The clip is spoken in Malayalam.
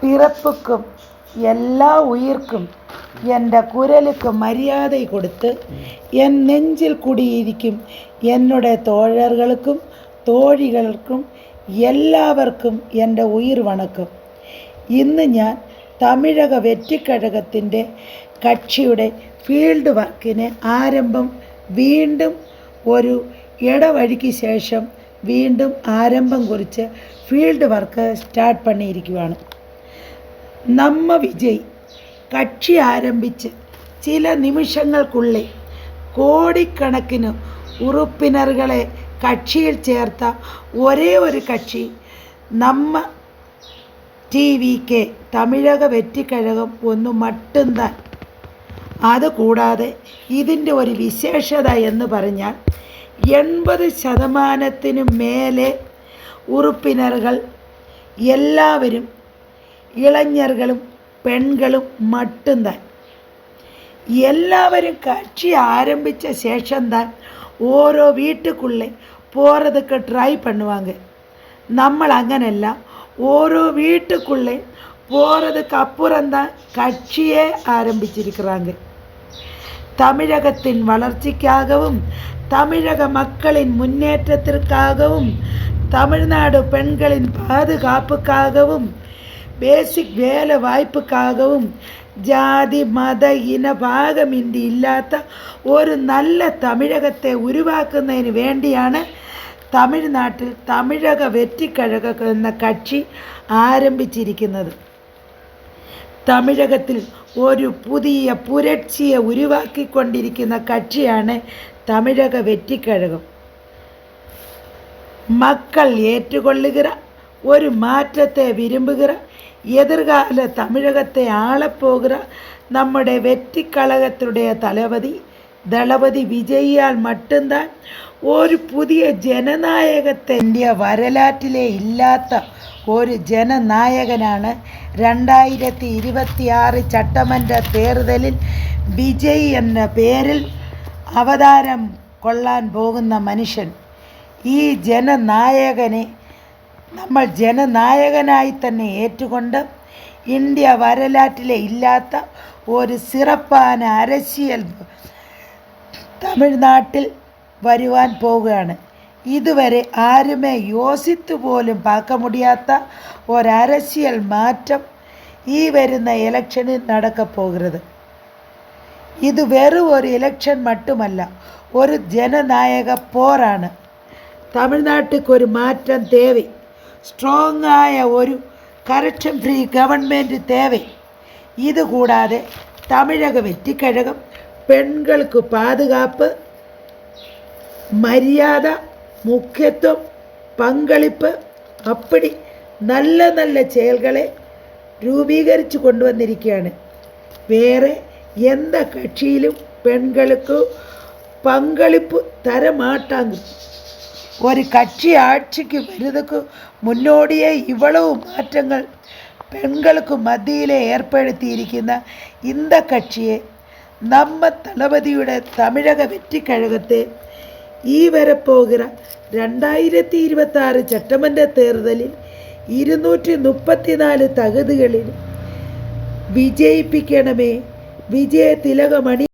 பிறப்புக்கும் எல்லா உயிர்க்கும் என்ற குரலுக்கு மரியாதை கொடுத்து என் நெஞ்சில் குடியிருக்கும் என்னுடைய தோழர்களுக்கும் തോഴികൾക്കും എല്ലാവർക്കും എൻ്റെ ഉയിർ വണക്കം. ഇന്ന് ഞാൻ തമിഴക വെറ്റിക്കഴകത്തിൻ്റെ കക്ഷിയുടെ ഫീൽഡ് വർക്കിന് ആരംഭം വീണ്ടും ഒരു ഇടവഴിക്ക് ശേഷം വീണ്ടും ആരംഭം കുറിച്ച് ഫീൽഡ് വർക്ക് സ്റ്റാർട്ട് பண்ணிയിരിക്കുകയാണ്. നമ്മ വിജയ് കക്ഷി ആരംഭിച്ച് ചില നിമിഷങ്ങൾക്കുള്ളിൽ കോടിക്കണക്കിന് ഉറുപ്പിനറുകളെ കക്ഷിയിൽ ചേർത്ത ഒരേ ഒരു കക്ഷി നമ്മ TVK തമിഴക വെറ്റിക്കഴകം ഒന്ന് മട്ടുന്താൻ. അതുകൂടാതെ ഇതിൻ്റെ ഒരു വിശേഷത എന്ന് പറഞ്ഞാൽ 80% മേലെ ഉറുപ്പിനറുകൾ എല്ലാവരും ഇളഞ്ഞറുകളും പെൺകളും മട്ടുന്താൻ. എല്ലാവരും കക്ഷി ആരംഭിച്ച ശേഷം താൻ ഓരോ വീട്ടുക്കുள்ளே போகிறதுக்கு ட்ரை பண்ணுவாங்க. നമ്മൾ അങ്ങനെയല്ല, ഓരോ വീട്ടുக்குள்ளே போகிறதுக்கு அப்புறம்தான் கட்சியே ஆரம்பிச்சிருக்கிறாங்க. தமிழகத்தின் வளர்ச்சிக்காகவும் தமிழக மக்களின் முன்னேற்றத்திற்காகவும் தமிழ்நாடு பெண்களின் பாதுகாப்புக்காகவும் பேசிக் வேலை வாய்ப்புக்காகவும் ജാതി മത ഇന ഭാഗമിன்றி ഇല്ലാത്ത ഒരു നല്ല തമിഴകത്തെ ഉരുവാക്കുന്നതിന് വേണ്ടിയാണ് തമിഴ്നാട്ടിൽ തമിഴക വെറ്റിക്കഴകം എന്ന കക്ഷി ആരംഭിച്ചിരിക്കുന്നത്. തമിഴകത്തിൽ ഒരു പുതിയ പുരട്സിയെ ഉരുവാക്കിക്കൊണ്ടിരിക്കുന്ന കക്ഷിയാണ് തമിഴക വെറ്റിക്കഴകം. மக்கள் ஏற்றுக்கொள்ளுகிற ஒரு மாற்றத்தை விரும்புகிற எதிர்கால தமிழகத்தை ஆளப்போகிற நம்முடைய வெற்றி கழகத்துடைய தளபதி விஜயால் மட்டும்தான் ഒരു പുതിയ ജനനായകത്തെ ഇന്ത്യ വരലാറ്റിലെ ഇല്ലാത്ത ഒരു ജനനായകനാണ് 2026 ചട്ടമன்ற തേർതലിൽ വിജയ് എന്ന പേരിൽ അവതാരം കൊള്ളാൻ പോകുന്ന മനുഷ്യൻ. ഈ ജനനായകനെ നമ്മൾ ജനനായകനായി തന്നെ ഏറ്റുകൊണ്ട് ഇന്ത്യ വരലാറ്റിലെ ഇല്ലാത്ത ഒരു സിറപ്പാന അരശിയൽ തമിഴ്നാട്ടിൽ വരുവാൻ പോവുകയാണ്. ഇതുവരെ ആരുമേ യോസിത്തു പോലും പാക്ക മുടിയാത്ത ഒരരശിയൽ മാറ്റം ഈ വരുന്ന ഇലക്ഷനിൽ നടക്കപ്പോകുന്നത്. ഇത് വെറും ഒരു ഇലക്ഷൻ മട്ടുമല്ല, ഒരു ജനനായക പോരാണ്. തമിഴ്നാട്ടിക്ക് ഒരു മാറ്റം തേവൈ. സ്ട്രോങ് ആയ ഒരു കറപ്ഷൻ ഫ്രീ ഗവൺമെൻറ് തേവൈ. ഇതുകൂടാതെ തമിഴക വെറ്റിക്കഴകം പെൺകൾക്ക് പാതുകാപ്പ്, മര്യാദ, മുഖ്യത്വം, പങ്കളിപ്പ് അപ്പടി നല്ല നല്ല செயல்களை രൂപീകരിച്ചു കൊണ്ടുവന്നിരിക്കുകയാണ്. വേറെ എന്ത കക്ഷിയിലും പെൺകൾക്ക് പങ്കളിപ്പ് തരമാട്ടാങ്கு. ഒരു കക്ഷി ആட்சிக்கு വരുന്നതിന് മുന്നോടിയെ ഇவ்வளவு മാറ്റങ്ങൾ പെൺകൾക്ക് മധ്യയിലെ ഏർപ്പെടുത്തിയിരിക്കുന്ന இந்த കക്ഷിയെ നമ്മ തളപതിയുടെ തമിഴക വെറ്റിക്കഴകത്തെ ഈ വരപ്പോകിற 2026 ചട്ടമன்ற തേർതലിൽ 234 തകുതികളിൽ വിജയിപ്പിക്കണമേ. വിജയ തിലകമണി